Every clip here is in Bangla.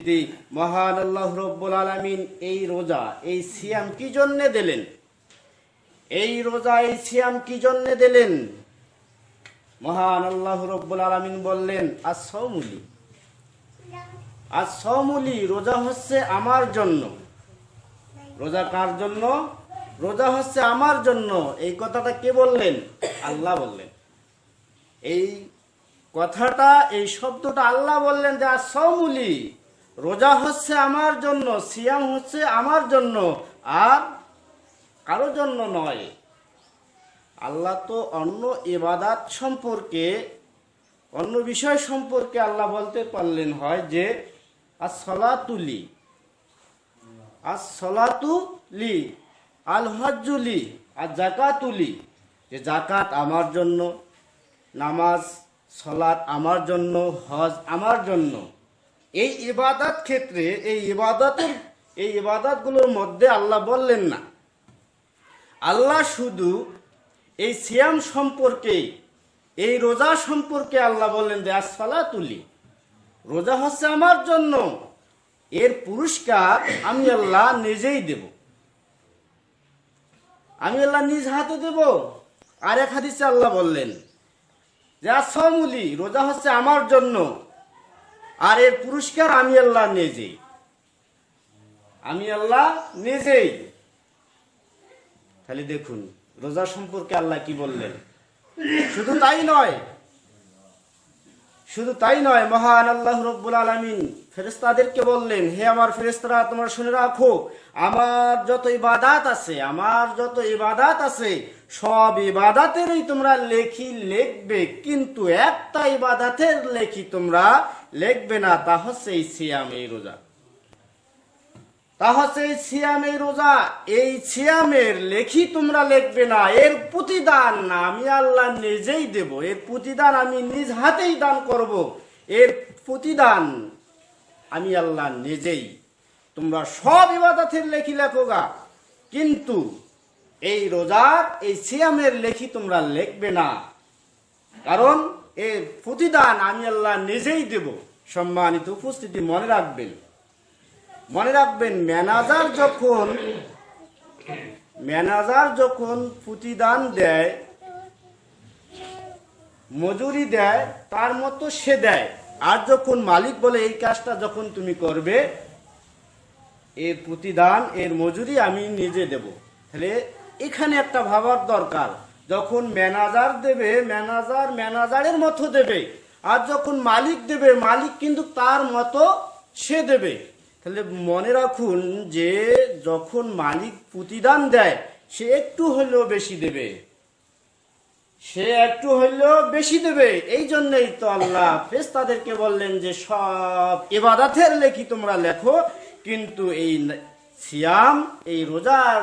উপস্থিতি, মহান আল্লাহ রব্বুল আলামিন এই রোজা, এই সিয়াম কি জন্য দিলেন? এই রোজা, এই সিয়াম কি জন্য দিলেন? মহান আল্লাহ রব্বুল আলামিন বললেন, আস-সাওমুলি, আস-সাওমুলি, রোজা হচ্ছে আমার জন্য। রোজা কার জন্য? রোজা হচ্ছে আমার জন্য। এই কথাটা কে বললেন? আল্লাহ বললেন। এই কথাটা, এই শব্দটা আল্লাহ বললেন যে আস-সাওমুলি, রোজা হচ্ছে আমার জন্য, সিয়াম হচ্ছে আমার জন্য, আর কারো জন্য নয়। আল্লাহ তো অন্য ইবাদাত সম্পর্কে, অন্য বিষয় সম্পর্কে আল্লাহ বলতে পারলেন হয় যে আস-সালাতুলি, আস-সালাতুলি, আল-হজ্জুলি, আর জাকাতুলি, যে জাকাত আমার জন্য, নামাজ সালাত আমার জন্য, হজ আমার জন্য। এই ইবাদত ক্ষেত্রে, এই ইবাদতগুলোর মধ্যে আল্লাহ বললেন না। আল্লাহ শুধু এই সিয়াম সম্পর্কে, এই রোজা সম্পর্কে আল্লাহ বললেন যে আস-সালাতুলি, রোজা হচ্ছে আমার জন্য, এর পুরস্কার আমি আল্লাহ নিজেই দেব, আমি আল্লাহ নিজ হাতে দেব। আর এক হাদিসে আল্লাহ বললেন যে আস-সাওমুলি, রোজা হচ্ছে আমার জন্য, আর এর পুরস্কার আমি আল্লাহ নিজেই, আমি আল্লাহ নিজেই। তাহলে দেখুন রোজা সম্পর্কে আল্লাহ কি বললেন। শুধু তাই নয়, শুধু তাই নয়, মহান আল্লাহ রব্বুল আলামিন ফেরেশতাদেরকে বললেন, হে আমার ফেরেশতারা, তোমরা শুনে রাখো, আমার যত ইবাদাত আছে, আমার যত ইবাদাত আছে, সব ইবাদাতেরই তোমরা লিখবে, কিন্তু একটা ইবাদাতের লেখি তোমরা লিখবে না, তা হচ্ছে এই সিয়াম, এই রোজা। তা হচ্ছে এই সিয়াম, এই রোজা। এই সিয়ামের লেখি তোমরা লিখবে না, এর প্রতিদান আমি আল্লাহ নিজেই দেব, এর প্রতিদান আমি নিজ হাতেই দান করব, এর প্রতিদান আমি আল্লাহ নিজেই। তোমরা সব ইবাদতের লেখি লেখোগা, কিন্তু এই রোজার, এই সিয়ামের লেখি তোমরা লিখবে না, কারণ এর প্রতিদান আমি আল্লাহ নিজেই দেব। সম্মানিত উপস্থিতি, মনে রাখবেন, মনে রাখবেন, ম্যানেজার যখন প্রতিদান দেয়, মজুরি দেয়, তার মতো সে দেয়। আর যখন মালিক বলে এই কাজটা যখন তুমি করবে, এর প্রতিদান, এর মজুরি আমি নিজে দেব। তাহলে এখানে একটা ভাবার দরকার, যখন ম্যানেজার দেবে, ম্যানেজারের মতো দেবে, আর যখন মালিক দেবে, মালিক কিন্তু তার মতো সে দেবে। তাহলে মনে রাখুন যে যখন মালিক প্রতিদান দেয়, সে একটু হলেও বেশি দেবে, সে একটু হলেও বেশি দেবে। এই জন্যই তো আল্লাহ ফেরেশতাদেরকে বললেন যে সব ইবাদতের লেখি তোমরা লেখো, কিন্তু এই সিয়াম, এই রোজার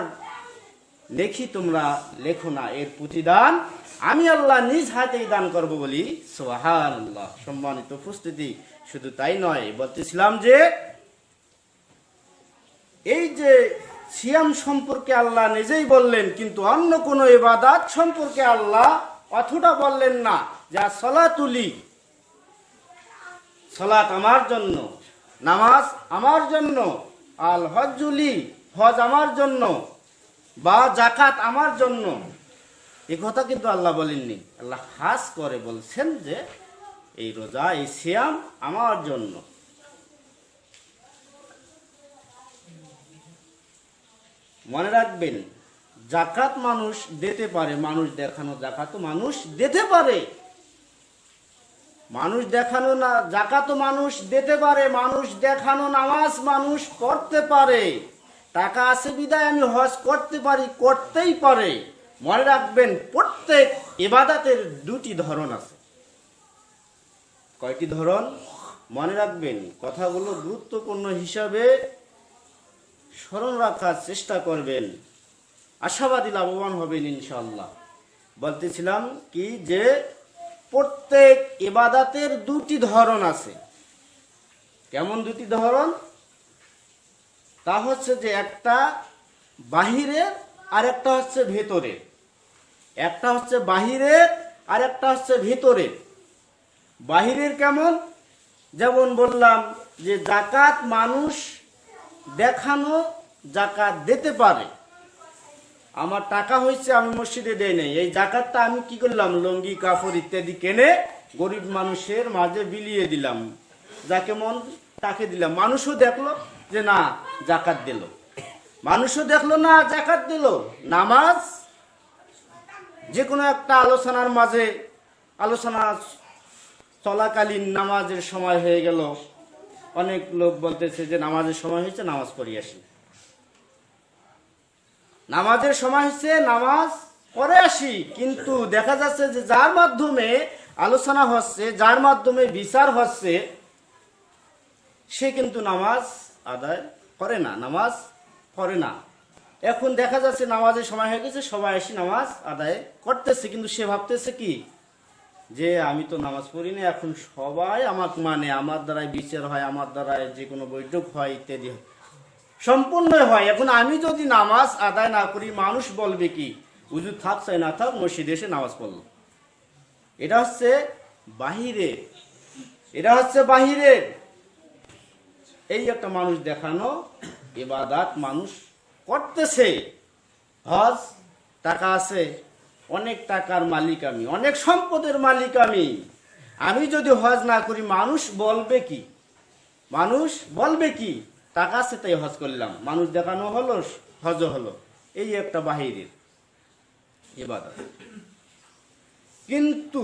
লেখি তোমরা লেখো না, এর প্রতিদান আমি আল্লাহ নিজ হাতেই দান করব বলি। সুবহানাল্লাহ। সম্মানিত উপস্থিতি, শুধু তাই নয়, বলতেছিলাম যে এই যে সিয়াম সম্পর্কে আল্লাহ নিজেই বললেন, কিন্তু অন্য কোন ইবাদত সম্পর্কে আল্লাহ অতটা বললেন না। যা সালাতুলি, সালাত আমার জন্য, নামাজ আমার জন্য, আল হজ্জুলি, হজ আমার জন্য, বা জাকাত আমার জন্য, এই কথা কিন্তু আল্লাহ বলেননি। আল্লাহ খাস করে বলছেন যে এই রোজা, এই সিয়াম আমার জন্য। মনে রাখবেন, জাকাত মানুষ দিতে পারে, মানুষ দেখানো জাকাতও মানুষ দিতে পারে, মানুষ দেখানো না জাকাতও মানুষ দিতে পারে, মানুষ দেখানো নামাজ মানুষ পড়তে পারে। টাকা আছে বিদায় আমি হজ করতে পারি, করতেই পারে। মনে রাখবেন, প্রত্যেক ইবাদতের দুটি ধরন আছে। কয়টি ধরন? মনে রাখবেন, কথাগুলো গুরুত্বপূর্ণ হিসাবে স্মরণ রাখার চেষ্টা করবেন, আশাবাদী লাভবান হবেন ইনশাআল্লাহ। বলতেছিলাম কি যে প্রত্যেক ইবাদতের দুটি ধরন আছে। কেমন দুটি ধরন? তা হচ্ছে যে একটা বাহিরের আর একটা হচ্ছে ভেতরের। একটা হচ্ছে বাহিরের আর একটা হচ্ছে ভেতরের। বাহিরের কেমন? যেমন বললাম যে জাকাত মানুষ দেখানো জাকাত দিতে পারে। আমার টাকা হয়েছে, আমি মসজিদে দেই নাই, এই জাকাতটা আমি কি করলাম, লুঙ্গি কাপড় ইত্যাদি কিনে গরিব মানুষের মাঝে বিলিয়ে দিলাম, যাকে মন তাকে দিলাম। মানুষও দেখলো যে না জাকাত দিল, মানুষও দেখলো না জাকাত দিল। নামাজ যে কোনো একটা আলোচনার মাঝে, আলোচনা চলাকালীন নামাজের সময় হয়ে গেল, অনেক লোক বলতেছে যে নামাজের সময় হয়েছে, নামাজ পড়ে আসি। নামাজের সময় হচ্ছে, নামাজ পড়ে আসি, কিন্তু দেখা যাচ্ছে যে যার মাধ্যমে আলোচনা হচ্ছে, যার মাধ্যমে বিচার হচ্ছে, সে কিন্তু নামাজ আদায় করে না, নামাজ পড়ে না। এখন দেখা যাচ্ছে নামাজের সময় হয়ে গেছে, সবাই এসে নামাজ আদায় করতেছে, কিন্তু সে ভাবতেছে কি যে আমি তো নামাজ পড়ি না, এখন সবাই আমাকে মানে, আমার দ্বারাই বিচার হয়, আমার দ্বারাই যে কোনো বৈঠক হয় ইত্যাদি সম্পূর্ণ হয়। এখন আমি যদি নামাজ আদায় না করি, মানুষ বলবে কি, হুজুর থাক চাই না থাক মসজিদে এসে নামাজ পড়লো। এটা হচ্ছে বাহিরে, এটা হচ্ছে বাহিরে এই একটা মানুষ দেখানো ইবাদত মানুষ করতেছে। হজ, টাকা আছে, অনেক টাকার মালিক আমি, অনেক সম্পদের মালিক আমি, আমি যদি হজ না করি মানুষ বলবে কি, মানুষ বলবে কি, টাকা আছে তাই হজ করলাম, মানুষ দেখানো হলো, হজ হলো। এই একটা বাহিরের ইবাদত। কিন্তু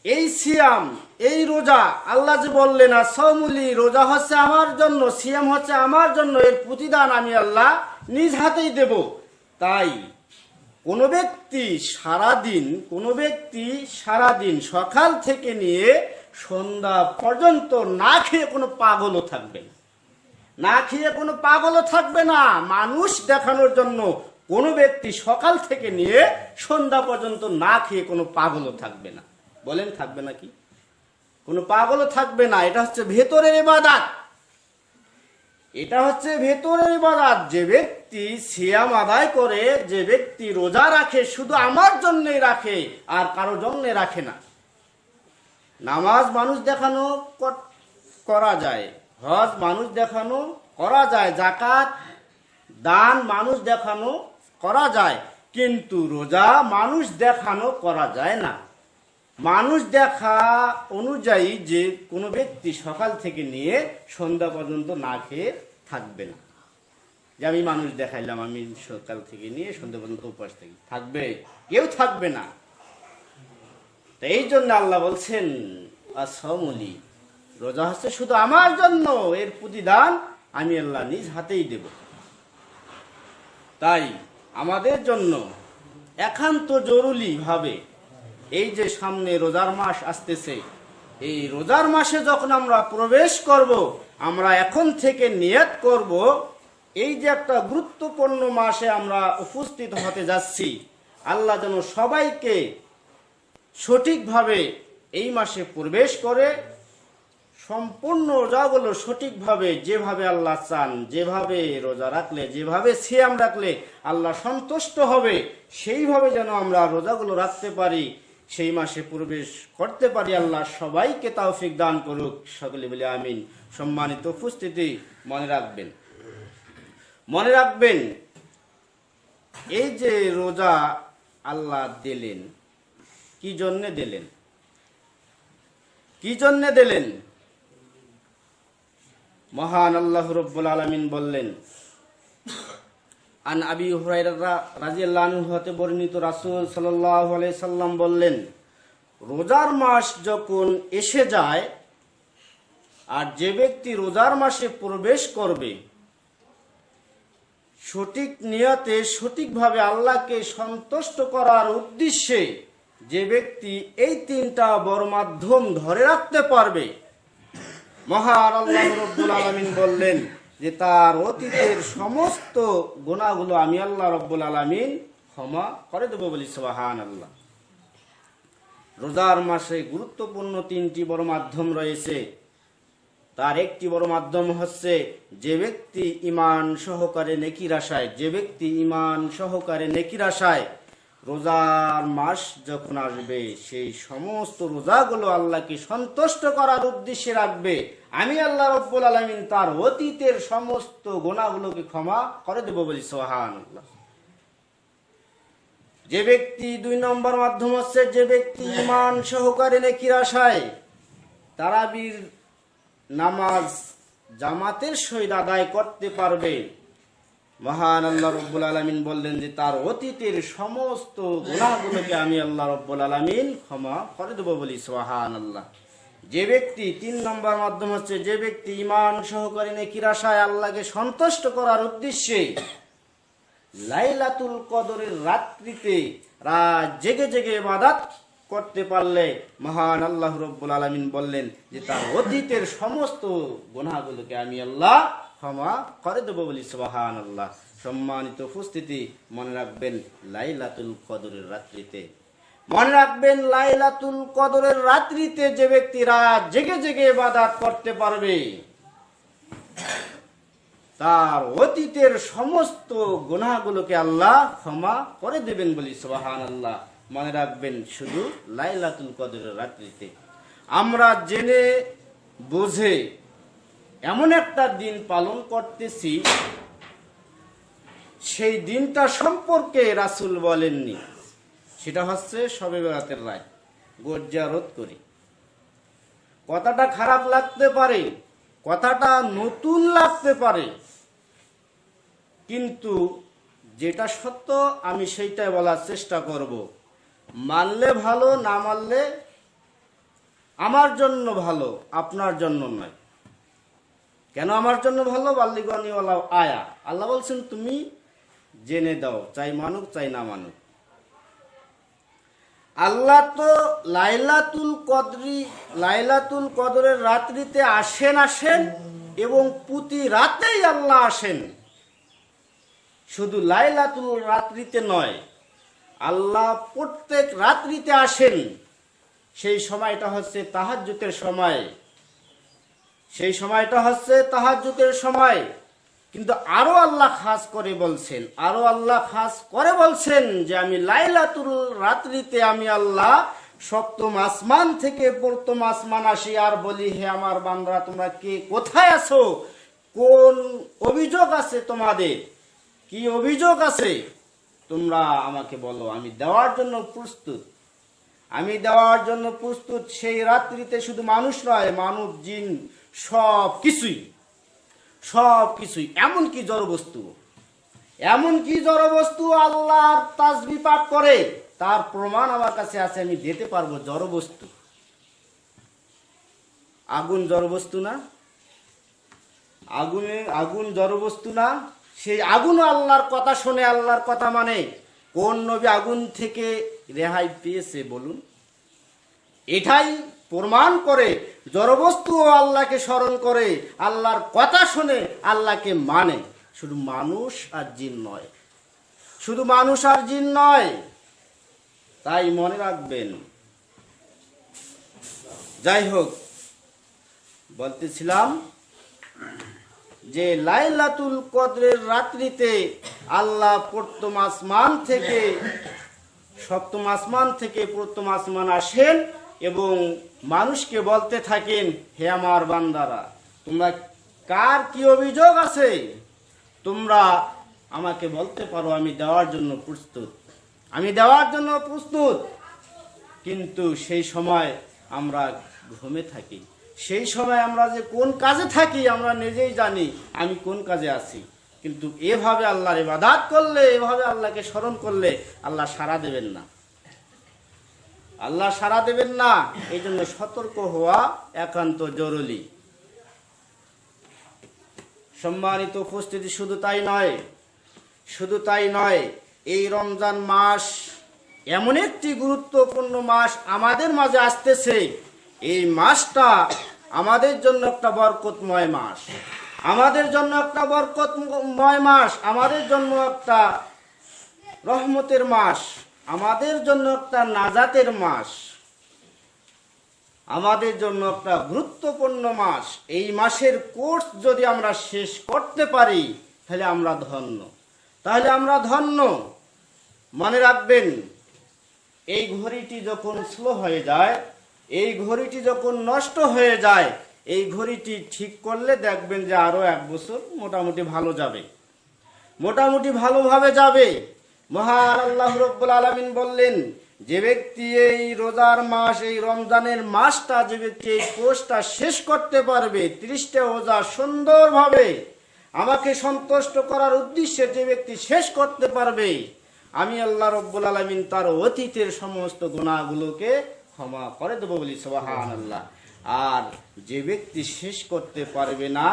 এই সিয়াম, এই রোজা, আল্লাহ যে বললেন আসমুলি, রোজা হচ্ছে আমার জন্য, সিয়াম হচ্ছে আমার জন্য, এর প্রতিদান আমি আল্লাহ নিজ হাতেই দেব। তাই কোনো ব্যক্তি সারাদিন সকাল থেকে নিয়ে সন্ধ্যা পর্যন্ত না খেয়ে কোনো পাগলও থাকবে না, না খেয়ে কোনো পাগলও থাকবে না। মানুষ দেখানোর জন্য কোনো ব্যক্তি সকাল থেকে নিয়ে সন্ধ্যা পর্যন্ত না খেয়ে কোনো পাগলও থাকবে না। বলেন থাকবে নাকি? কোনো পাগলও থাকবে না। এটা হচ্ছে ভেতরের ইবাদত, এটা হচ্ছে ভেতরের ইবাদত। যে ব্যক্তি সিয়াম আদায় করে, যে ব্যক্তি রোজা রাখে, শুধু আমার জন্যই রাখে, আর কারো জন্য রাখে না। নামাজ মানুষ দেখানো করা যায়, হজ মানুষ দেখানো করা যায়, জাকাত দান মানুষ দেখানো করা যায়, কিন্তু রোজা মানুষ দেখানো করা যায় না। মানুষ দেখা অনুযায়ী যে কোনো ব্যক্তি সকাল থেকে নিয়ে সন্ধ্যা পর্যন্ত না খেয়ে থাকবে না, যে আমি মানুষ দেখাইলাম, আমি সকাল থেকে নিয়ে সন্ধ্যা পর্যন্ত উপবাস থাকি, থাকবে? কেউ থাকবে না। তো এই জন্য আল্লাহ বলছেন আসমুলি, রোজা হচ্ছে শুধু আমার জন্য, এর প্রতিদান আমি আল্লাহ নিজ হাতেই দেব। তাই আমাদের জন্য একান্ত জরুরি ভাবে এই যে সামনে রোজার মাস আসতেছে, এই রোজার মাসে যখন আমরা প্রবেশ করব, আমরা এখন থেকে নিয়ত করব, এই যে একটা গুরুত্বপূর্ণ মাসে আমরা উপস্থিত হতে যাচ্ছি, আল্লাহ যেন সবাইকে সঠিকভাবে এই মাসে প্রবেশ করে সম্পূর্ণ রোজাগুলো সঠিকভাবে, যেভাবে আল্লাহ চান, যেভাবে রোজা রাখলে, যেভাবে সিয়াম রাখলে আল্লাহ সন্তুষ্ট হবে, সেইভাবে যেন আমরা রোজাগুলো রাখতে পারি, সেই মাসে প্রবেশ করতে পারি। আল্লাহ সবাইকে তৌফিক দান করুক, সকলে বলে আমিন। সম্মানিত উপস্থিতি, মনে রাখবেন এই যে রোজা আল্লাহ দিলেন, কি জন্য দিলেন? কি জন্য দিলেন? মহান আল্লাহ রাব্বুল আলামিন বললেন, আন আবি হুরায়রা রাদিয়াল্লাহু আনহু হতে বর্ণিত, রাসূল সাল্লাল্লাহু আলাইহি সাল্লাম বললেন, রোজার মাস যখন এসে যায়, আর যে ব্যক্তি রোজার মাসে প্রবেশ করবে, সঠিক নিয়তে সঠিকভাবে আল্লাহকে সন্তুষ্ট করার উদ্দেশ্যে যে ব্যক্তি এই তিনটা বড় মাধ্যম ধরে রাখতে পারবে, মহান আল্লাহ রাব্বুল আলামিন বললেন যে তার অতীতের সমস্ত গুনাহগুলো আমি আল্লাহ রাব্বুল আলামিন ক্ষমা করে দেব। বলি সুবহানাল্লাহ। রোজার মাসে গুরুত্বপূর্ণ তিনটি বড় মাধ্যম রয়েছে। তার একটি বড় মাধ্যম হচ্ছে যে ব্যক্তি ঈমান সহকারে নেকির আশায়, রোজার মাস যখন আসবে সেই সমস্ত রোজাগুলো আল্লাহকে সন্তুষ্ট করার উদ্দেশ্যে রাখবে, আমি আল্লাহ রাব্বুল আলামিন তার অতীতের সমস্ত গুনাহগুলোকে ক্ষমা করে দেব বলি সুবহানাল্লাহ। যে ব্যক্তি 2 নম্বর মাধ্যম হচ্ছে যে ব্যক্তি ঈমান সহকারে নেকির আশায় তারাবির নামাজ জামাতের সহিত আদায় করতে পারবে, মহান আল্লাহ রাব্বুল আলামিন বললেন যে তার অতীতের সমস্ত গুনাহগুলোকে আমি আল্লাহ রাব্বুল আলামিন ক্ষমা করে দেব বলি সুবহানাল্লাহ। যে ব্যক্তি 3 নম্বর মাধ্যম হচ্ছে যে ব্যক্তি ঈমান সহকারে নেকির আশায় আল্লাহকে সন্তুষ্ট করার উদ্দেশ্যে লাইলাতুল কদরের রাত্রিতে রাত জেগে জেগে ইবাদত করতে পারলে মহান আল্লাহ রাব্বুল আলামিন বললেন যে তার অতীতের সমস্ত গুনাহগুলোকে আমি আল্লাহ ক্ষমা করে দেব বলি সুবহানাল্লাহ। সম্মানিত উপস্থিতি, মনে রাখবেন লাইলাতুল কদরের রাত্রিতে, মনে রাখবেন লাইলাতুল কদরের রাত্রিতে যে ব্যক্তি রাত জেগে জেগে ইবাদত করতে পারবে তার অতীতের সমস্ত গুনাহগুলোকে আল্লাহ ক্ষমা করে দেবেন বলি সুবহানাল্লাহ। মনে রাখবেন শুধু লাইলাতুল কদরের রাত্রিতে। আমরা জেনে বুঝে এমন একটা দিন পালন করতেছি, সেই দিনটা সম্পর্কে রাসূল বলেননি, সেটা হচ্ছে শবে বরাতের রাত। গজ্জারত করি, কথাটা খারাপ লাগতে পারে, কথাটা নতুন লাগতে পারে, কিন্তু যেটা সত্য আমি সেইটাই বলার চেষ্টা করব। মানলে ভালো, না মানলে আমার জন্য ভালো, আপনার জন্য নয়। কেন আমার জন্য ভালো? বাল্লিগনিওয়ালা আয়া, আল্লাহ বলছেন তুমি জেনে দাও, চাই মানুক চাই না মানুক। আল্লাহ তো লাইলাতুল কদরের রাত্রিতে আসেন এবং প্রতি রাতেই আল্লাহ আসেন। শুধু লাইলাতুল রাত্রিতে নয়, আল্লাহ প্রত্যেক রাত্রিতে আসেন। সেই সময়টা হচ্ছে তাহাজ্জুদের সময়, সেই সময়টা হচ্ছে তাহাজ্জুদের সময়। কিন্তু আরো আল্লাহ খাস করে বলছেন যে আমি লাইলাতুল রাত্রিতে আমি আল্লাহ সপ্তম আসমান থেকে প্রথম আসমান আসি আর বলি, হে আমার বান্দারা তোমরা কে কোথায় আছো, কোন অভিযোগ আছে তোমাদের, কি অভিযোগ আছে তোমরা আমাকে বলো, আমি দেওয়ার জন্য প্রস্তুত। সেই রাত্রিতে শুধু মানুষ নয়, মানব জিন সব কিছুই, এমনকি জড়বস্তু আল্লাহর তাসবিহ পাঠ করে, তার প্রমাণ আমার কাছে আছে, আমি দিতে পারবো। জড়বস্তু, আগুন জড়বস্তু না? আগুন জড়বস্তু না? সেই আগুনও আল্লাহর কথা শুনে, আল্লাহর কথা মানে। কোন নবী আগুন থেকে রেহাই পেয়েছে বলুন? এটাই প্রমাণ করে জড়বস্তু আল্লাহকে স্মরণ করে, আল্লাহর কথা শুনে, আল্লাহকে মানে। শুধু মানুষ আর জিন নয়, তাই মনে রাখবেন। যাই হোক, বলতেছিলাম যে লাইলাতুল কদরের রাত্রিতে আল্লাহ সপ্তম আসমান থেকে প্রথম আসমান আসেন এবং মানুষকে বলতে থাকেন, হে আমার বান্দারা তোমরা কার কি অভিযোগ আছে তোমরা আমাকে বলতে পারো, আমি দেওয়ার জন্য প্রস্তুত। কিন্তু সেই সময় আমরা ঘুমে থাকি, সেই সময় আমরা যে কোন কাজে থাকি আমরা নিজেই জানি আমি কোন কাজে আছি। কিন্তু এভাবে আল্লাহর ইবাদত করলে, এভাবে আল্লাহকে স্মরণ করলে আল্লাহ সাড়া দেবেন না। এই জন্য সতর্ক হওয়া একান্ত জরুরি। সম্মানিত উপস্থিতি, শুধু তাই নয়, এই রমজান মাস এমন একটি গুরুত্বপূর্ণ মাস আমাদের মাঝে আসতেছে। এই মাসটা আমাদের জন্য একটা বরকতময় মাস, আমাদের জন্য একটা রহমতের মাস, আমাদের জন্য একটা নাজাতের মাস, আমাদের জন্য একটা গুরুত্বপূর্ণ মাস। এই মাসের কোর্স যদি আমরা শেষ করতে পারি তাহলে আমরা ধন্য। মনে রাখবেন, এই ঘড়িটি যখন স্লো হয়ে যায়, এই ঘড়িটি যখন নষ্ট হয়ে যায়, এই ঘড়িটি ঠিক করলে দেখবেন যে আরো 1 বছর মোটামুটি ভালো যাবে, মোটামুটি ভালোভাবে যাবে। মহান আল্লাহ রাব্বুল আলামিন বললেন, যে ব্যক্তি এই রোজার মাস, এই রমজানের মাসটা, যে ব্যক্তি এই কোর্সটা শেষ করতে পারবে, 30টা রোজা সুন্দরভাবে আমাকে সন্তুষ্ট করার উদ্দেশ্যে যে ব্যক্তি শেষ করতে পারবে, আমি আল্লাহ রাব্বুল আলামিন তার অতীতের সমস্ত গুনাহগুলোকে ক্ষমা করে দেব বলি সুবহানাল্লাহ। আর যে ব্যক্তি শেষ করতে পারবে না,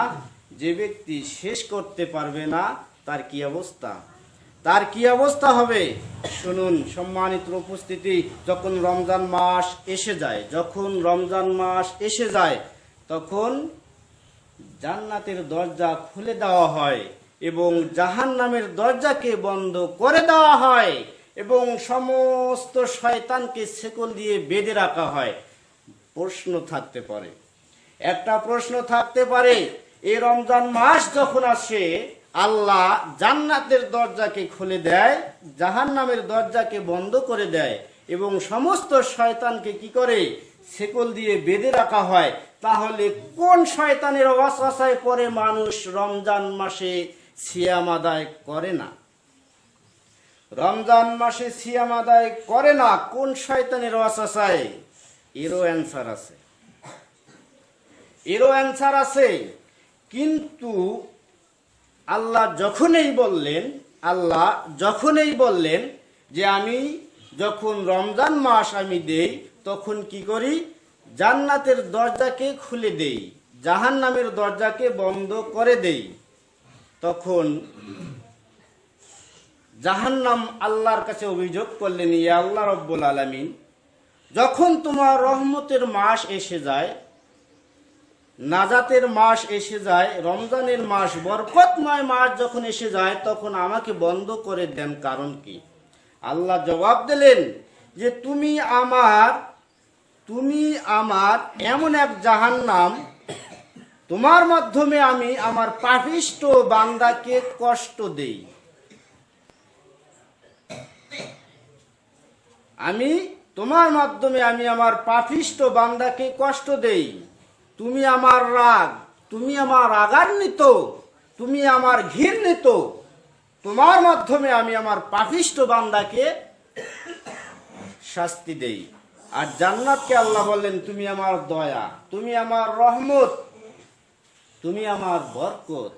যে ব্যক্তি শেষ করতে পারবে না, তার কি অবস্থা, তার কি অবস্থা হবে শুনুন। সম্মানিত উপস্থিতি, যখন রমজান মাস এসে যায়, যখন রমজান মাস এসে যায়, তখন জান্নাতের দরজা খুলে দেওয়া হয় এবং জাহান্নামের দরজাকে বন্ধ করে দেওয়া হয় এবং সমস্ত শয়তানকে শেকল দিয়ে বেঁধে রাখা হয়। প্রশ্ন থাকতে পারে, একটা প্রশ্ন থাকতে পারে, এই রমজান মাস যখন আসে, আল্লাহ জান্নাতের দরজাকে খুলে দেয়, জাহান্নামের দরজাকে বন্ধ করে দেয় এবং সমস্ত শয়তানকে কি করে, শেকল দিয়ে বেঁধে রাখা হয়। তাহলে কোন শয়তানের ওয়াসওয়াসায় পড়ে মানুষ রমজান মাসে সিয়াম আদায় করে না? রমজান মাসে সিয়াম আদায় করে না কোন শয়তানের ওয়াসওয়াসায়? এরও অ্যান্সার আছে, এরও অ্যান্সার আছে। কিন্তু আল্লাহ যখনই বললেন যে আমি যখন রমজান মাস আমি দেই, তখন কি করি, জান্নাতের দরজাকে খুলে দেই, জাহান্নামের দরজাকে বন্ধ করে দেই, তখন জাহান্নাম আল্লাহর কাছে অভিযোগ করলেন, ইয়া আল্লাহ রাব্বুল আলামিন, যখন তোমার রহমতের মাস এসে যায়, নাজাতের মাস এসে যায়, রমজানের মাস, বরকতময় মাস যখন এসে যায়, তখন আমাকে বন্ধ করে দেন, কারণ কি? আল্লাহ জবাব দিলেন যে তুমি আমার এমন এক জাহান্নাম, তোমার মাধ্যমে আমি আমার পাপিষ্ঠ বান্দাকে কষ্ট দেই। তোমার মাধ্যমে আমি আমার পাপিষ্ঠ বান্দাকে কষ্ট দেই। তুমি আমার রাগ, তুমি আমার রাগান্বিত, তুমি আমার ঘৃণিত, তোমার মাধ্যমে আমি আমার পাপিষ্ঠ বান্দাকে শাস্তি দেই। আর জান্নাতকে আল্লাহ বললেন, তুমি আমার দয়া, তুমি আমার রহমত, তুমি আমার বরকত,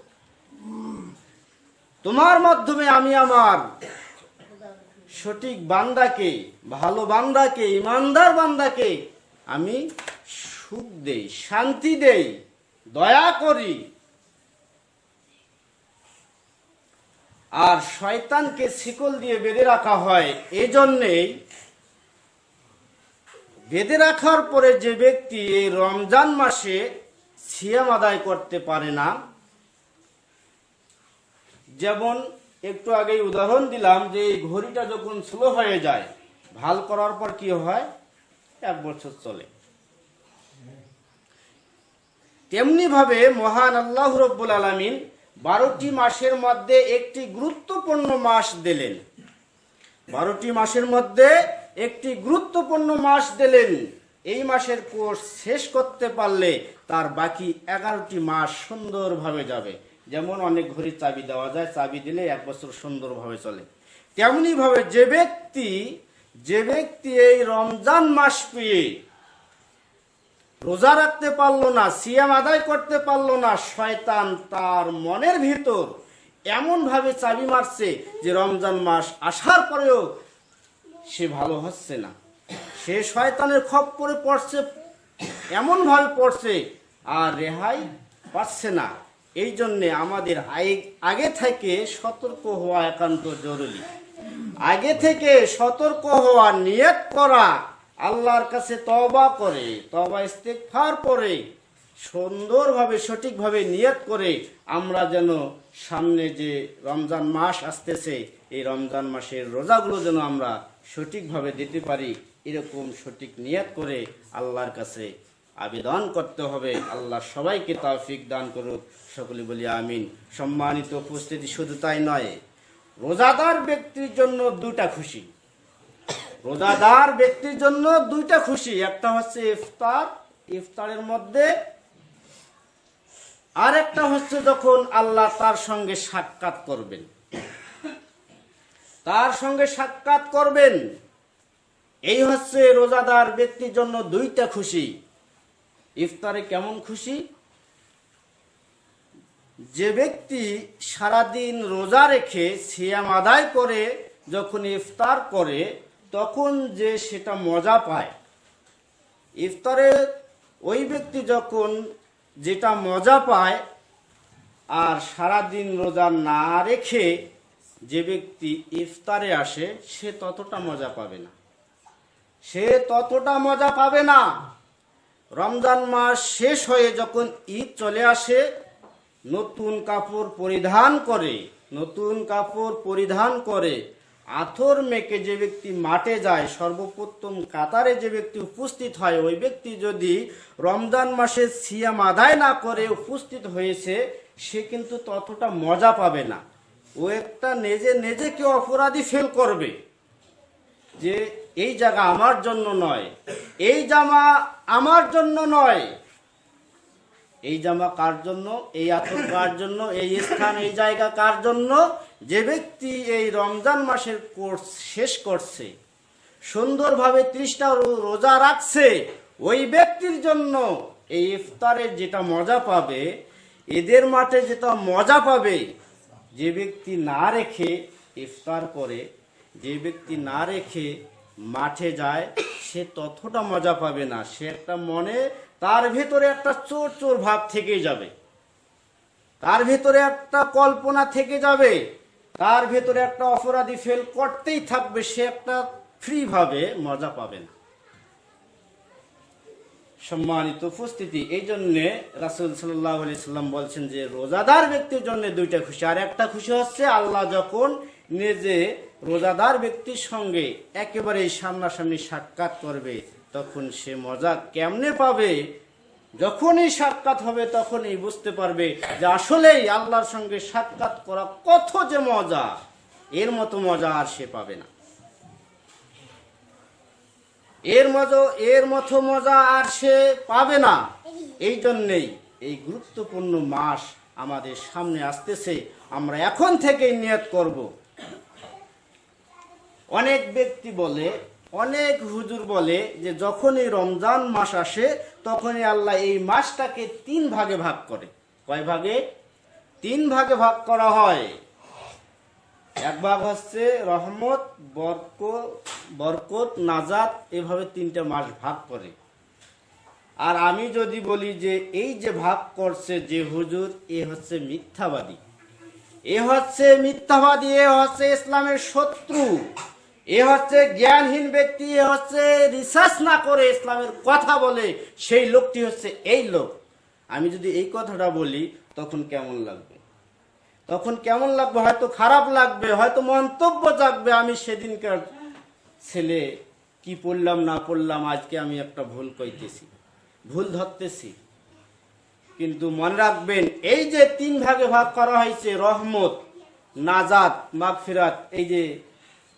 তোমার মাধ্যমে আমি আমার সঠিক বান্দাকে, ভালো বান্দাকে, ইমানদার বান্দাকে আমি সুখ দেই, শান্তি দেই, দয়া করি। আর শয়তানকে শিকল দিয়ে বেঁধে রাখা হয়। এই জন্যেই বেঁধে রাখার পরে যে ব্যক্তি এই রমজান মাসে সিয়াম আদায় করতে পারে না, যেমন একটু আগেই উদাহরণ দিলাম যে এই ঘড়িটা যখন স্লো হয়ে যায়, ভাল করার পর কি হয়, 1 বছর চলে। তেমনি ভাবে মহান আল্লাহ রাব্বুল আলামিন 12টি মাসের মধ্যে একটি গুরুত্বপূর্ণ মাস দিলেন, 12টি মাসের মধ্যে একটি গুরুত্বপূর্ণ মাস দিলেন। এই মাসের কোর্স শেষ করতে পারলে তার বাকি 11টি মাস সুন্দরভাবে যাবে। যেমন অনেক ঘড়ির চাবি দেওয়া যায়, চাবি দিলে 1 বছর সুন্দরভাবে চলে। তেমনি ভাবে যে ব্যক্তি এই রমজান মাস পেয়ে রোজা রাখতে পারলো না, সিয়াম আদায় করতে পারলো না, শয়তান তার মনের ভিতর এমন ভাবে চাবি মারছে যে রমজান মাস আসার পরেও সে ভালো হচ্ছে না, সে শয়তানের খপ্পরে পড়ছে, এমন ভাবে পড়ছে আর রেহাই পাচ্ছে না। এই জন্যে আমাদের আগে থেকে সতর্ক হওয়া একান্ত জরুরি। আগে থেকে সতর্ক হওয়া, নিয়ত করা, আল্লাহর কাছে তওবা করে, তওবা ইস্তেগফার করে, সুন্দরভাবে সঠিকভাবে নিয়ত করে আমরা যেন সামনে যে রমজান মাস আসতেছে, এই রমজান মাসের রোজাগুলো যেন আমরা সঠিকভাবে দিতে পারি, এরকম সঠিক নিয়ত করে আল্লাহর কাছে আবেদন করতে হবে। আল্লাহ সবাইকে তৌফিক দান করুক, সকলে বলি আমিন। সম্মানিত উপস্থিতি, শুধু তাই নয়, রোজাদার ব্যক্তির জন্য দুইটা খুশি। রোজাদার ব্যক্তির জন্য দুইটা খুশি, একটা হচ্ছে ইফতার, ইফতারের মধ্যে, আর একটা হচ্ছে যখন আল্লাহ তার সঙ্গে সাক্ষাৎ করবেন, তার সঙ্গে সাক্ষাৎ করবেন। এই হচ্ছে রোজাদার ব্যক্তির জন্য দুইটা খুশি। ইফতারে কেমন খুশি? যে ব্যক্তি সারাদিন রোজা রেখে সিয়াম আদায় করে যখন ইফতার করে তখন যে সেটা মজা পায়, ইফতারে ওই ব্যক্তি যখন যেটা মজা পায়, আর সারাদিন রোজা না রেখে যে ব্যক্তি ইফতারে আসে সে ততটা মজা পাবে না, সে ততটা মজা পাবে না। রমজান মাস শেষ হয়ে যখন ঈদ চলে আসে, নতুন কাপড় পরিধান করে, নতুন কাপড় পরিধান করে আথর মেখে যে ব্যক্তি মাঠে যায়, সর্বপ্রথম কাতারে যে ব্যক্তি উপস্থিত হয়, ওই ব্যক্তি যদি রমজান মাসে সিয়াম আদায় না করে উপস্থিত হয়েছে, সে কিন্তু ততটা মজা পাবে না। ও একটা নিজেকে অপরাধী ফিল করবে যে এই জায়গা আমার জন্য নয়, এই জামা আমার জন্য নয়। এই জামা কার জন্য, এই আতর কার জন্য, এই স্থান, এই জায়গা কার জন্য? যে ব্যক্তি এই রমজান মাসের কোর্স শেষ করছে, সুন্দরভাবে 30টা রোজা রাখছে, ওই ব্যক্তির জন্য এই ইফতারের যেটা মজা পাবে, ঈদের মাঠে যেটা মজা পাবে, যে ব্যক্তি না রেখে ইফতার করে, যে ব্যক্তি না রেখে মাঠে যায়, সে ততটা মজা পাবে না। সে একটা মনে, তার ভেতরে একটা চোর চোর ভাব থেকে যাবে, তার ভেতরে একটা কল্পনা থেকে যাবে, তার ভেতরে একটা অপরাধী ফেল করতেই থাকবে, সে একটা ফ্রি ভাবে মজা পাবে না। সম্মানিত উপস্থিতি, এই জন্যে রাসূল সাল্লাল্লাহু আলাইহি সাল্লাম বলছেন যে রোজাদার ব্যক্তির জন্য দুইটা খুশি। আর একটা খুশি হচ্ছে আল্লাহ যখন নিজে রোজাদার ব্যক্তির সঙ্গে একেবারে সামনাসামনি সাক্ষাৎ করবে, তখন সে মজা কেমনে পাবে? যখনই সাক্ষাৎ হবে তখনই বুঝতে পারবে যে আসলেই আল্লাহর সঙ্গে সাক্ষাৎ করা কত যে মজা, এর মতো মজা আর সে পাবে না, এর মতো মজা আর সে পাবে না। এই জন্যেই এই গুরুত্বপূর্ণ মাস আমাদের সামনে আসতেছে, আমরা এখন থেকেই নিয়ত করব। অনেক ব্যক্তি বলে, অনেক হুজুর বলে যে যখনই রমজান মাস আসে তখনই আল্লাহ এই মাসটাকে 3 ভাগে ভাগ করে। কয় ভাগে? 3 ভাগে ভাগ করা হয়। এক ভাগ হচ্ছে রহমত, বরকত, নাজাত, এভাবে 3টা মাস ভাগ করে। আর আমি যদি বলি যে এই যে ভাগ করছে যে হুজুর, এ হচ্ছে মিথ্যাবাদী, এ হচ্ছে মিথ্যাবাদী, এ হচ্ছে ইসলামের শত্রু, এ হচ্ছে জ্ঞানহীন ব্যক্তি, এ হচ্ছে রিসার্চ না করে ইসলামের কথা বলে, সেই লোকটি হচ্ছে এই লোক। আমি যদি এই কথাটা বলি তখন কেমন লাগবে? তখন কেমন লাগবে? হয়তো খারাপ লাগবে, হয়তো মন্তব্য জাগবে, আমি সেদিনকার ছেলে কি পড়লাম না পড়লাম, আজকে আমি একটা ভুল কইতেছি, ভুল ধরতেছি। কিন্তু মনে রাখবেন, এই যে 3 ভাগে ভাগ করা হয়েছে, রহমত, নাজাত, মাগফিরাত, এই যে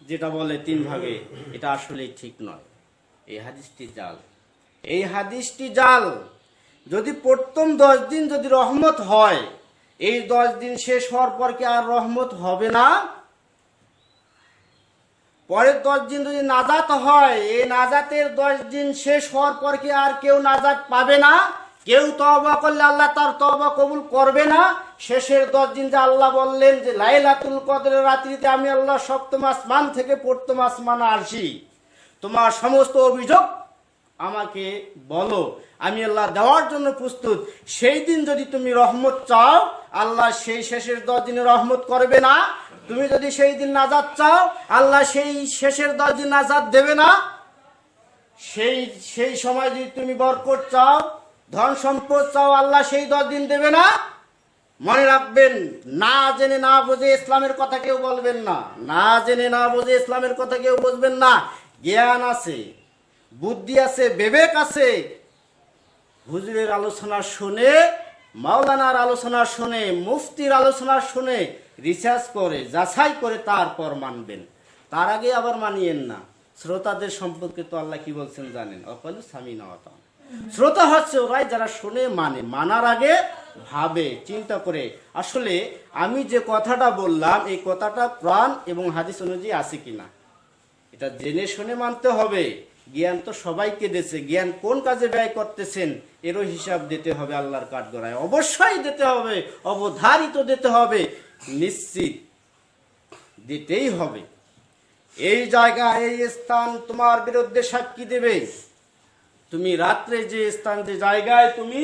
যেটা বলে 3 ভাগে, এটা আসলে ঠিক নয়। এই হাদিসটি জাল, এই হাদিসটি জাল। যদি প্রথম 10 দিন যদি রহমত হয়, এই 10 দিন শেষ হওয়ার পর কি আর রহমত হবে না? পরের 10 দিন যদি নাজাত হয়, এই নাজাতের 10 দিন শেষ হওয়ার পর কি আর কেউ নাজাত পাবে না? কেউ তওবা করলে আল্লাহ তার তওবা কবুল করবে না? শেষের 10 দিন যে আল্লাহ বললেন যে লাইলাতুল কদরের রাত্রিতে আমি আল্লাহ সপ্তম আসমান থেকে প্রথম আসমানে আসি, তোমার সমস্ত অভিযোগ আমাকে বলো, আমি আল্লাহ দেওয়ার জন্য প্রস্তুত। সেই দিন যদি তুমি রহমত চাও, আল্লাহ সেই শেষের 10 দিনে রহমত করবে না? তুমি যদি সেই দিন নাজাত চাও, আল্লাহ সেই শেষের 10 দিন নাজাত দেবে না? সেই সময় যদি তুমি বরকত চাও, ধন সম্পদ চাও, আল্লাহ সেই 10 দিন দেবে না? মনে রাখবেন, না জেনে না বুঝে ইসলামের কথা কেউ বলবেন না, না জেনে না বুঝে ইসলামের কথা কেউ বুঝবেন না। জ্ঞান আছে, বুদ্ধি আছে, বিবেক আছে, হুজুরের আলোচনা শুনে মাওলানার আলোচনা শুনে, মুফতির আলোচনা শুনে রিসার্চ করে যাচাই করে তারপর মানবেন। তার আগে আবার মানিয়েন না। শ্রোতাদের সম্পর্কে তো আল্লাহ কি বলছেন জানেন? অকল সামিনা ওয়া আতা'না। শ্রোতা হচ্ছে ওরাই যারা শুনে মানে, মানার আগে ভাবে, চিন্তা করে আসলে আমি যে কথাটা বললাম এই কথাটা কোরআন এবং হাদিস অনুযায়ী আছে কিনা, এটা জেনে শুনে মানতে হবে। জ্ঞান তো সবাইকে দিয়েছে, জ্ঞান কোন কাজে ব্যয় করতেছেন এরও হিসাব দিতে হবে আল্লাহর কাঠগড়ায়, অবশ্যই দিতে হবে, অবধারিত দিতে হবে, নিশ্চিত দিতেই হবে। এই জায়গা, এই স্থান তোমার বিরুদ্ধে সাক্ষী দেবে। তুমি রাত্রে যে স্থান, যে জায়গায় তুমি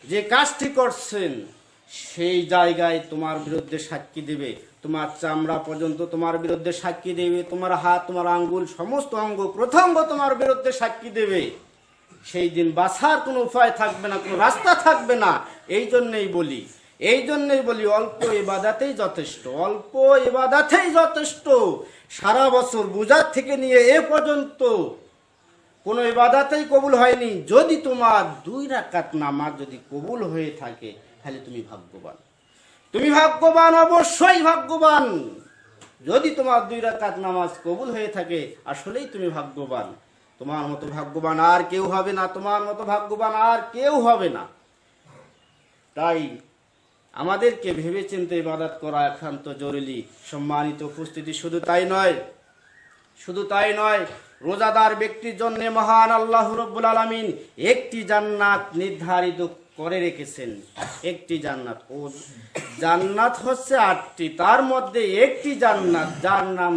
যে কাজটি করছেন সেই জায়গায় তোমার বিরুদ্ধে সাক্ষী দেবে। তোমার চামড়া পর্যন্ত তোমার বিরুদ্ধে সাক্ষী দেবে, তোমার হাত, তোমার আঙ্গুল, সমস্ত অঙ্গ প্রত্যঙ্গ তোমার বিরুদ্ধে সাক্ষী দেবে। সেই দিন বাঁচার কোনো উপায় থাকবে না, কোনো রাস্তা থাকবে না। এই জন্যই বলি অল্প ইবাদতেই যথেষ্ট, অল্প ইবাদতেই যথেষ্ট। সারা বছর বোঝার থেকে নিয়ে এ পর্যন্ত কোনো ইবাদতেই কবুল হয়নি। যদি তোমার 2 রাকাত নামাজ যদি কবুল হয়ে থাকে তাহলে তুমি ভাগ্যবান, তুমি ভাগ্যবান, অবশ্যই ভাগ্যবান। যদি তোমার 2 রাকাত নামাজ কবুল হয়ে থাকে আসলেই তুমি ভাগ্যবান। তোমার মতো ভাগ্যবান আর কেউ হবে না, তোমার মতো ভাগ্যবান আর কেউ হবে না। তাই আমাদেরকে ভেবে চিন্তে ইবাদত করা একান্ত জরুরি। সম্মানিত উপস্থিতি, শুধু তাই নয়, রোজাদার ব্যক্তির জন্য মহান আল্লাহ রাব্বুল আলামিন একটি জান্নাত নির্ধারিত করে রেখেছেন। একটি জান্নাত, ও জান্নাত হচ্ছে 8টি, তার মধ্যে একটি জান্নাত যার নাম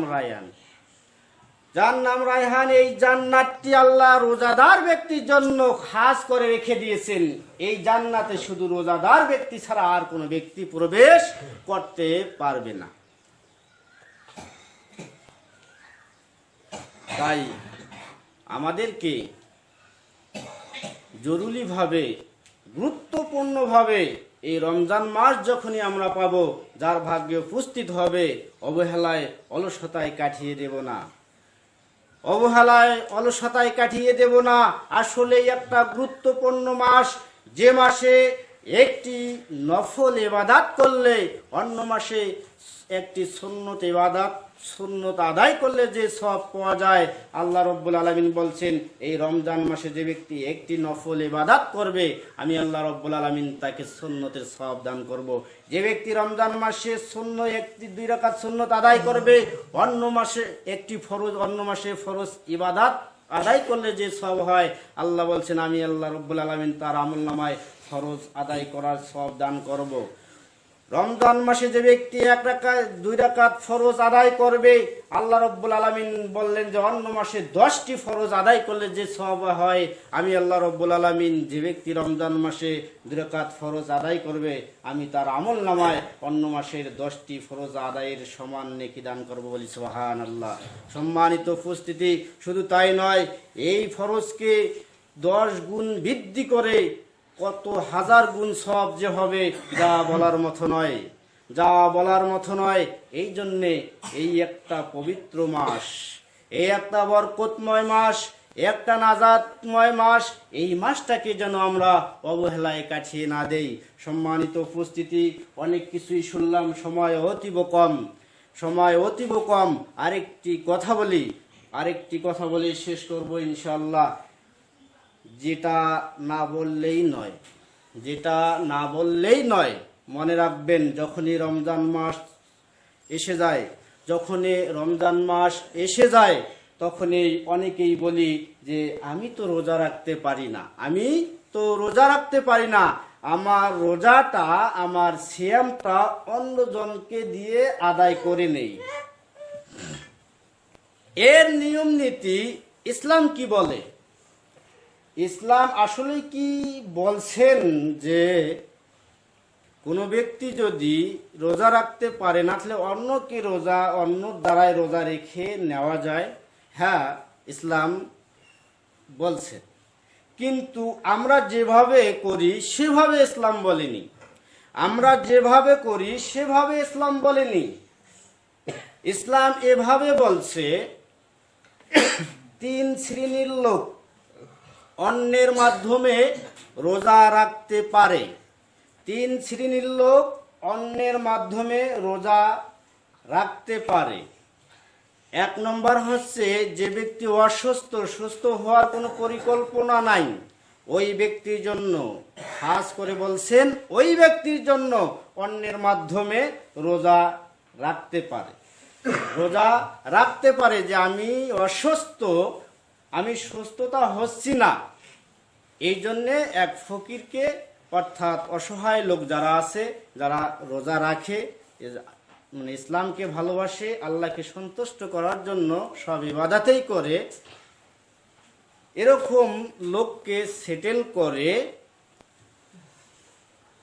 রায়হান। এই জান্নাতটি আল্লাহ রোজাদার ব্যক্তির জন্য খাস করে রেখে দিয়েছেন। এই জান্নাতে শুধু রোজাদার ব্যক্তি ছাড়া আর কোনো ব্যক্তি প্রবেশ করতে পারবে না। তাই আমাদেরকে জরুরিভাবে, গুরুত্বপূর্ণভাবে এই রমজান মাস যখনই আমরা পাবো, যার ভাগ্যে উপস্থিত হবে, অবহেলায় অলসতায় কাটিয়ে দেব না। আসলে একটা গুরুত্বপূর্ণ মাস, যে মাসে একটি নফল ইবাদত করলে অন্য মাসে একটি সুন্নত আদায় করলে যে সওয়াব পাওয়া যায়। আল্লাহ রাব্বুল আলামিন বলছেন এই রমজান মাসে যে ব্যক্তি একটি নফল ইবাদত করবে আমি আল্লাহ রাব্বুল আলামিন তাকে সুন্নতের সওয়াব দান করব। যে ব্যক্তি রমজান মাসে 2 রাকাত সুন্নত আদায় করবে, অন্য মাসে ফরজ ইবাদত আদায় করলে যে সওয়াব হয়, আল্লাহ বলছেন আমি আল্লাহ রাব্বুল আলামিন তার আমলনামায় ফরজ আদায় করার সওয়াব দান করব। রমজান মাসে যে ব্যক্তি 2 রাকাত ফরজ আদায় করবে, আল্লাহ রাব্বুল আলামিন বললেন যে অন্য মাসে 10টি ফরজ আদায় করলে যে সওয়াব হয়, আমি আল্লাহ রাব্বুল আলামিন যে ব্যক্তি রমজান মাসে 2 রাকাত ফরজ আদায় করবে আমি তার আমলনামায় অন্য মাসের 10টি ফরজ আদায়ের সমান নেকি দান করব। বলি সুবহানাল্লাহ। সম্মানিত উপস্থিতি, শুধু তাই নয়, এই ফরজকে 10 গুণ বৃদ্ধি করে কত হাজার গুণ সওয়াব যে হবে যা বলার মতো নয়। এই জন্যে এই একটা পবিত্র মাস, এই একটা বরকতময় মাস, একটা নাজাতময় মাস, এই মাসটাকে যেন আমরা অবহেলায় কাটিয়ে না দেই। সম্মানিত উপস্থিতি, অনেক কিছুই শুনলাম, সময় অতীব কম। আরেকটি কথা বলি শেষ করব ইনশাআল্লাহ। যেটা না বললেই নয়, মনে রাখবেন, যখনই রমজান মাস এসে যায় তখনই অনেকেই বলি যে আমি তো রোজা রাখতে পারি না, আমার রোজাটা, আমার সিয়ামটা অন্যজনকে দিয়ে আদায় করে নেই। এর নিয়ম নীতি ইসলাম কি বলে? ইসলাম আসলে কি বলছেন যে কোনো ব্যক্তি যদি রোজা রাখতে পারে না তাহলে অন্য দ্বারাই রোজা রেখে নেওয়া যায়? হ্যাঁ, ইসলাম বলছে, কিন্তু আমরা যেভাবে করি সেভাবে ইসলাম বলেনি। ইসলাম এভাবে বলছে 3 শ্রেণীর লোক অন্যের মাধ্যমে রোজা রাখতে পারে। 3 শ্রেণীর লোক অন্যের মাধ্যমে রোজা রাখতে পারে। 1 নম্বর হচ্ছে যে ব্যক্তি অসুস্থ, সুস্থ হওয়ার কোনো পরিকল্পনা নাই, ওই ব্যক্তির জন্য, খাস করে বলছেন ওই ব্যক্তির জন্য অন্যের মাধ্যমে রোজা রাখতে পারে। রোজা রাখতে পারে যে আমি অসুস্থ, আমি সুস্থতা হচ্ছি না, এই জন্যে এক ফকিরকে, অর্থাৎ অসহায় লোক যারা আছে, যারা রোজা রাখে, মানে ইসলামকে ভালোবাসে, আল্লাহকে সন্তুষ্ট করার জন্য সব ইবাদাতেই করে, এরকম লোককে সেটেল করে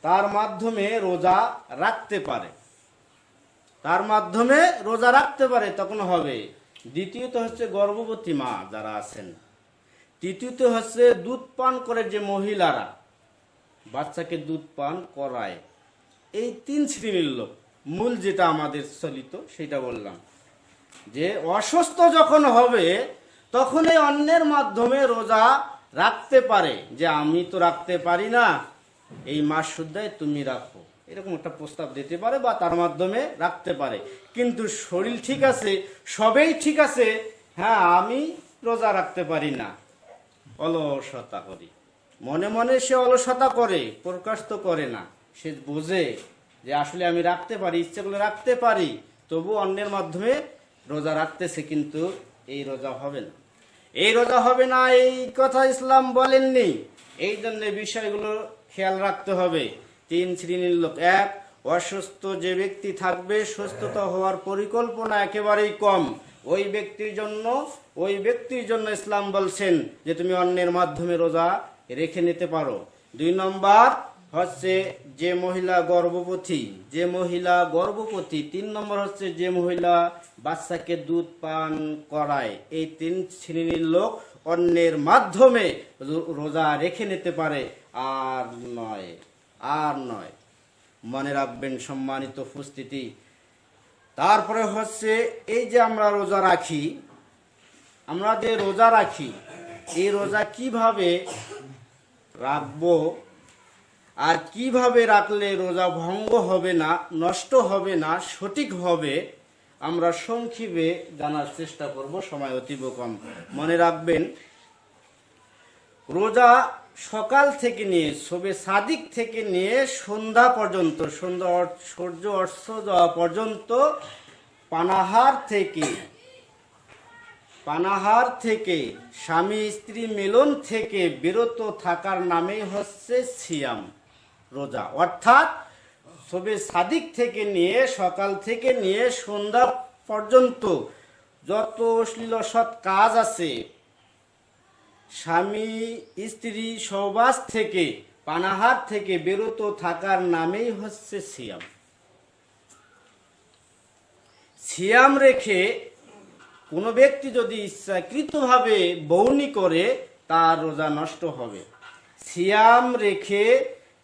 তার মাধ্যমে রোজা রাখতে পারে, তার মাধ্যমে রোজা রাখতে পারে, তখন হবে। দ্বিতীয়ত হচ্ছে গর্ভবতী মা যারা আছেন। তৃতীয়ত হচ্ছে দুধ পান করে যে মহিলারা, বাচ্চাকে দুধ পান করায়, এই 3 শ্রেণীর লোক। মূল যেটা আমাদের চলিত সেটা বললাম, যে অসুস্থ যখন হবে তখনই অন্যের মাধ্যমে রোজা রাখতে পারে, যে আমি তো রাখতে পারি না, এই মাস শুদ্ধায় তুমি রাখো, এরকম একটা প্রস্তাব দিতে পারে বা তার মাধ্যমে রাখতে পারে। কিন্তু শরীর ঠিক আছে, সবেই ঠিক আছে, হ্যাঁ আমি রোজা রাখতে পারি না, অলসতা করি, মনে মনে সে অলসতা করে, প্রকাশ তো করে না, সে বোঝে যে আসলে আমি রাখতে পারি, ইচ্ছে করলে রাখতে পারি, তবু অন্যের মাধ্যমে রোজা রাখতেছে, কিন্তু এই রোজা হবে না, এই রোজা হবে না, এই কথা ইসলাম বলেননি। এই জন্য বিষয়গুলো খেয়াল রাখতে হবে। 3 শ্রেণীর লোক। 1, অসুস্থ যে ব্যক্তি থাকবে, সুস্থতা হওয়ার পরিকল্পনা একেবারেই কম, ওই ব্যক্তির জন্য ইসলাম বলছেন যে তুমি অন্যের মাধ্যমে রোজা রেখে নিতে পারো। 2 নম্বর হচ্ছে যে মহিলা গর্ভবতী, 3 নম্বর হচ্ছে যে মহিলা বাচ্চাকে দুধ পান করায়। এই 3 শ্রেণীর লোক অন্যের মাধ্যমে রোজা রেখে নিতে পারে, আর নয়। মনে রাখবেন সম্মানিত উপস্থিতি। তারপরে হচ্ছে এই যে আমরা রোজা রাখি, এই রোজা কিভাবে রাখবো আর কিভাবে রাখলে রোজা ভঙ্গ হবে না, নষ্ট হবে না, সঠিক হবে, আমরা সংক্ষেপে জানার চেষ্টা করব, সময় অতীব কম। মনে রাখবেন, রোজা সকাল থেকে নিয়ে, শবে সাদিক থেকে নিয়ে সন্ধ্যা পর্যন্ত, সূর্য অস্ত যাওয়া পর্যন্ত পানাহার থেকে স্বামী স্ত্রী মিলন থেকে বিরত থাকার নামেই হচ্ছে সিয়াম, রোজা। অর্থাৎ শবে সাদিক থেকে নিয়ে, সকাল থেকে নিয়ে সন্ধ্যা পর্যন্ত যত অশ্লীল অসৎ কাজ আছে, স্বামী স্ত্রী সহবাস থেকে, পানাহার থেকে বিরত থাকার নামেই হচ্ছে সিয়াম। সিয়াম রেখে কোনো ব্যক্তি যদি ইচ্ছাকৃতভাবে বৌনি করে, তার রোজা নষ্ট হবে। সিয়াম রেখে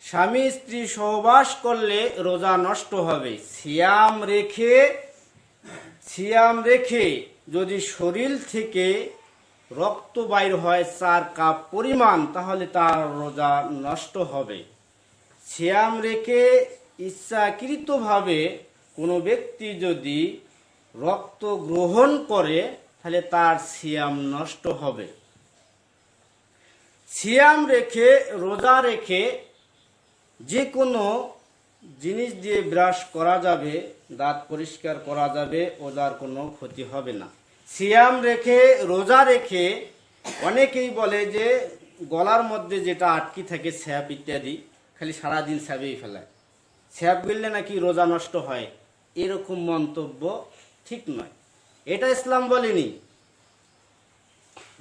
স্বামী স্ত্রী সহবাস করলে রোজা নষ্ট হবে। সিয়াম রেখে যদি শরীর থেকে রক্ত বাইর হয় 4 কাপ পরিমাণ, তাহলে তার রোজা নষ্ট হবে। সিয়াম রেখে ইচ্ছাকৃতভাবে কোনো ব্যক্তি যদি রক্ত গ্রহণ করে, তাহলে তার সিয়াম নষ্ট হবে। সিয়াম রেখে, রোজা রেখে যে কোনো জিনিস দিয়ে ব্রাশ করা যাবে, দাঁত পরিষ্কার করা যাবে, ওজার কোনো ক্ষতি হবে না। সিয়াম রেখে, রোজা রেখে অনেকেই বলে যে গলার মধ্যে যেটা আটকি থাকে, স্যাপ ইত্যাদি, খালি সারাদিন স্যাপেই ফেলায়, স্যাপ গিললে নাকি রোজা নষ্ট হয়, এরকম মন্তব্য ঠিক নয়, এটা ইসলাম বলেনি।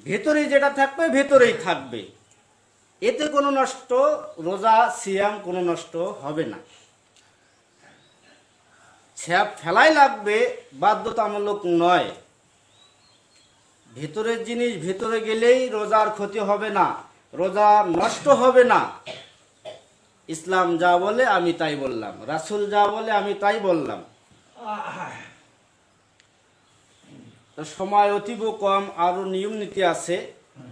ভেতরে যেটা থাকবে ভেতরেই থাকবে, এতে কোনো নষ্ট, রোজা সিয়াম কোনো নষ্ট হবে না। স্যাপ ফেলাই লাগবে বাধ্যতামূলক নয়, ভেতরের জিনিস ভেতরে গেলেই রোজার ক্ষতি হবে না, রোজা নষ্ট হবে না। ইসলাম যা বলে আমি তাই বললাম, রাসূল যা বলে আমি তাই বললাম। তো সময় অতীব কম, আরো নিয়ম নীতি আছে।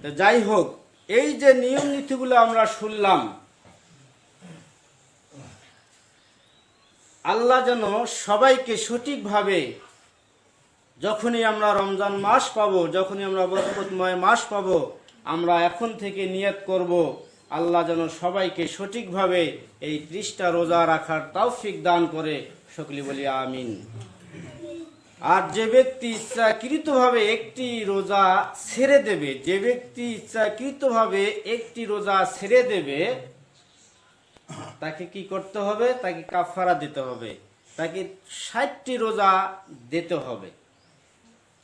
তো যাই হোক, এই যে নিয়ম নীতিগুলো আমরা শুনলাম, আল্লাহ যেন সবাইকে সঠিকভাবে, যখনই আমরা রমজান মাস পাবো, যখনই আমরা বরকতময় মাস পাবো, আমরা এখন থেকে নিয়ত করব, আল্লাহ যেন সবাইকে সঠিকভাবে এই 30টা রোজা রাখার তৌফিক দান করে। সকলে বলি আমিন। আর যে ব্যক্তি ইচ্ছাকৃতভাবে একটি রোজা ছেড়ে দেবে, যে ব্যক্তি ইচ্ছাকৃতভাবে একটি রোজা ছেড়ে দেবে, তাকে কি করতে হবে? তাকে কাফারা দিতে হবে, তাকে 60টি রোজা দিতে হবে।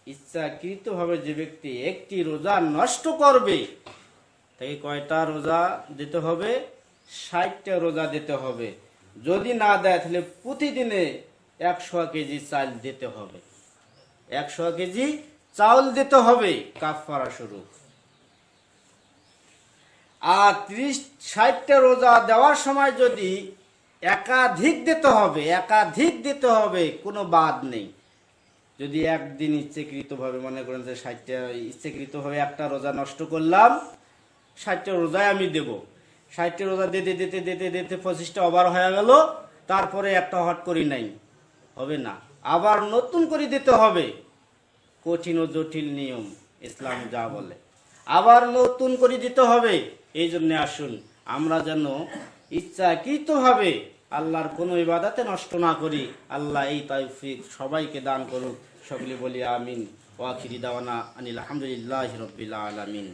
ইচ্ছাকৃতভাবে যে ব্যক্তি একটি রোজা নষ্ট করবে, তাকে কয়টা রোজা দিতে হবে? 60টা রোজা দিতে হবে। যদি না দেয় তাহলে প্রতিদিনে 100 কেজি চাল দিতে হবে, 100 কেজি চাউল দিতে হবে কাফারা স্বরূপ। আর 60টা রোজা দেওয়ার সময় যদি একাধিক দিতে হবে, একাধিক দিতে হবে, কোনো বাদ নেই। যদি একদিন ইচ্ছাকৃতভাবে মনে করেন যে 60টা ইচ্ছাকৃতভাবে একটা রোজা নষ্ট করলাম, 60টা রোজায় আমি দেব, 60টা রোজা দিতে দিতে দিতে দিতে 25টা ওভার হয়ে গেল, তারপরে একটা হট করি নাই, হবে না, আবার নতুন করে দিতে হবে। কঠিন ও জটিল নিয়ম ইসলাম যা বলে, আবার নতুন করে দিতে হবে। এই জন্য আসুন আমরা যেন ইচ্ছাকৃতভাবে আল্লাহর কোনো ইবাদতে নষ্ট না করি। আল্লাহ এই তৌফিক সবাইকে দান করুক। সকলে বলি আমিন। ওয়া আখিরি দাওয়ানা আনিল হামদুলিল্লাহি রাব্বিল আলামিন।